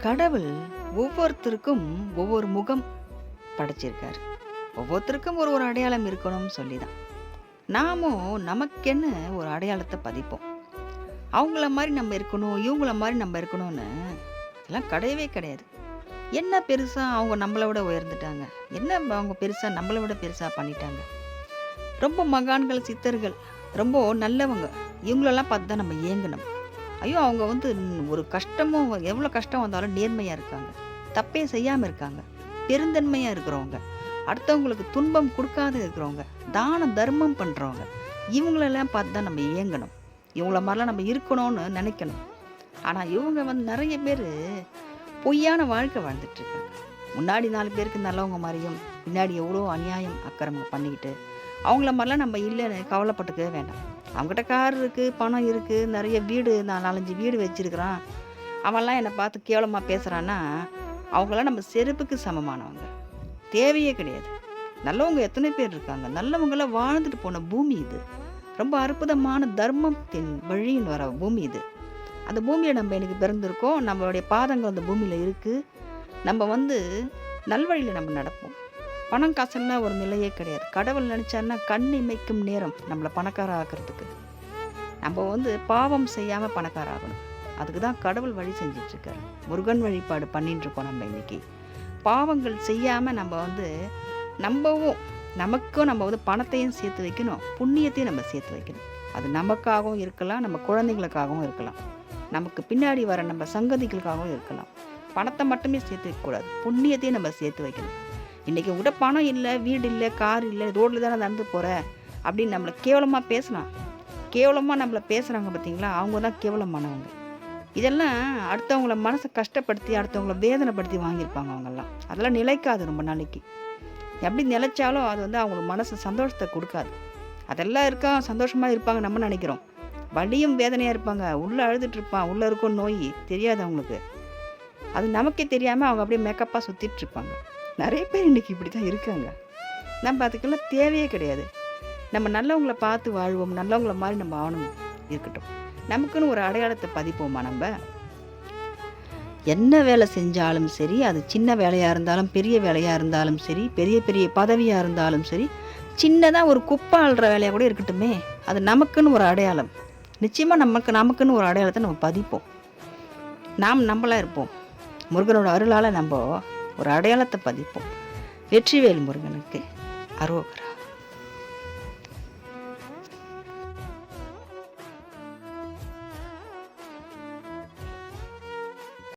கடவுள் ஒவ்வொருத்தருக்கும் ஒவ்வொரு முகம் படைச்சிருக்காரு. ஒவ்வொருத்தருக்கும் ஒரு ஒரு அடையாளம் இருக்கணும்னு சொல்லி தான். நாமும் நமக்கென்னு ஒரு அடையாளத்தை பதிப்போம். அவங்கள மாதிரி நம்ம இருக்கணும், இவங்கள மாதிரி நம்ம இருக்கணும்னு இதெல்லாம் கிடையவே கிடையாது. என்ன பெருசா அவங்க நம்மளை விட உயர்ந்துட்டாங்க? என்ன அவங்க பெருசா நம்மளை விட பெருசா பண்ணிட்டாங்க? ரொம்ப மகான்கள், சித்தர்கள், ரொம்ப நல்லவங்க. இவங்களெல்லாம் பார்த்து தான் நம்ம ஏங்கணும். ஐயோ! அவங்க ஒரு கஷ்டமும் எவ்வளோ கஷ்டம் வந்தாலும் நேர்மையாக இருக்காங்க. தப்பே செய்யாமல் இருக்காங்க. பெருந்தன்மையாக இருக்கிறவங்க. அடுத்தவங்களுக்கு துன்பம் கொடுக்காத இருக்கிறவங்க. தானம் தர்மம் பண்ணுறவங்க. இவங்களெல்லாம் பார்த்து தான் நம்ம ஏங்கணும். இவங்கள மாதிரிலாம் நம்ம இருக்கணும்னு நினைக்கணும். ஆனால் இவங்க நிறைய பேர் பொய்யான வாழ்க்கை வாழ்ந்துட்டுருக்காங்க. முன்னாடி 4 பேருக்கு நல்லவங்க மாதிரியும் பின்னாடி எவ்வளோ அநியாயம் அக்கிரமம் பண்ணிக்கிட்டு அவங்கள மாதிரிலாம் நம்ம இல்லைன்னு கவலைப்பட்டுக்கவே வேண்டாம். அவங்ககிட்ட கார் இருக்குது, பணம் இருக்குது, நிறைய வீடு, நான் 4-5 வீடு வச்சுருக்கிறான், அவன்லாம் என்னை பார்த்து கேவலமாக பேசுகிறான்னா அவங்களாம் நம்ம செருப்புக்கு சமமானவங்க. தேவையே கிடையாது. நல்லவங்க எத்தனை பேர் இருக்காங்க. நல்லவங்களாம் வாழ்ந்துட்டு போன பூமி இது. ரொம்ப அற்புதமான தர்மத்தின் வழின்னு வர பூமி இது. அந்த பூமியில் நம்ம எனக்கு பிறந்திருக்கோம். நம்மளுடைய பாதங்கள் அந்த பூமியில் இருக்குது. நம்ம நல்வழியில் நம்ம நடப்போம். பணம் காசெல்லாம் ஒரு நிலையே கிடையாது. கடவுள் நினச்சாருன்னா கண் இமைக்கும் நேரம் நம்மளை பணக்கார ஆக்கிறதுக்கு. நம்ம பாவம் செய்யாமல் பணக்கார ஆகணும். அதுக்கு தான் கடவுள் வழி செஞ்சிட்ருக்காரு. முருகன் வழிபாடு பண்ணிட்டு இருக்கோம். நம்ம இன்னைக்கு பாவங்கள் செய்யாமல் நம்பவும் நமக்கும் நம்ம பணத்தையும் சேர்த்து வைக்கணும், புண்ணியத்தையும் நம்ம சேர்த்து வைக்கணும். அது நமக்காகவும் இருக்கலாம், நம்ம குழந்தைங்களுக்காகவும் இருக்கலாம், நமக்கு பின்னாடி வர நம்ம சங்கதிகளுக்காகவும் இருக்கலாம். பணத்தை மட்டுமே சேர்த்து வைக்கக்கூடாது, புண்ணியத்தையும் நம்ம சேர்த்து வைக்கணும். இன்றைக்கி பணம் இல்லை, வீடு இல்லை, கார் இல்லை, ரோட்டில் தானே நடந்து போகிற அப்படின்னு நம்மளை கேவலமாக பேசலாம். கேவலமாக நம்மளை பேசுகிறாங்க பார்த்தீங்களா, அவங்க தான் கேவலமானவங்க. இதெல்லாம் அடுத்தவங்கள மனசை கஷ்டப்படுத்தி, அடுத்தவங்கள வேதனைப்படுத்தி வாங்கியிருப்பாங்க அவங்கெல்லாம். அதெல்லாம் நிலைக்காது ரொம்ப நாளைக்கு. எப்படி நிலைச்சாலும் அது அவங்களுக்கு மனசு சந்தோஷத்தை கொடுக்காது. அதெல்லாம் சந்தோஷமாக இருப்பாங்க நம்ம நினைக்கிறோம். வலியும் வேதனையாக இருப்பாங்க. உள்ளே அழுதுட்டு இருப்பான், உள்ளே இருக்கும் நோய் தெரியாது அவங்களுக்கு. அது நமக்கே தெரியாமல் அவங்க அப்படியே மேக்கப்பாக சுற்றிட்டுருப்பாங்க. நிறைய பேர் இன்றைக்கி இப்படி தான் இருக்காங்க. நம்ம அதுக்கெல்லாம் தேவையே கிடையாது. நம்ம நல்லவங்களை பார்த்து வாழ்வோம், நல்லவங்கள மாதிரி நம்ம ஆகணும் இருக்கட்டும். நமக்குன்னு ஒரு அடையாளத்தை பதிப்போமா? நம்ம என்ன வேலை செஞ்சாலும் சரி, அது சின்ன வேலையாக இருந்தாலும் பெரிய வேலையாக இருந்தாலும் சரி, பெரிய பெரிய பதவியாக இருந்தாலும் சரி, சின்னதாக ஒரு குப்பை ஆள்ற வேலையாக கூட இருக்கட்டுமே, அது நமக்குன்னு ஒரு அடையாளம். நிச்சயமாக நமக்குன்னு ஒரு அடையாளத்தை நம்ம பதிப்போம். நாம் நம்மளாக இருப்போம். முருகனோட அருளால் நம்ம ஒரு அடையாளத்தை பதிப்போம். வெற்றிவேல் முருகனுக்கு அரோகரா.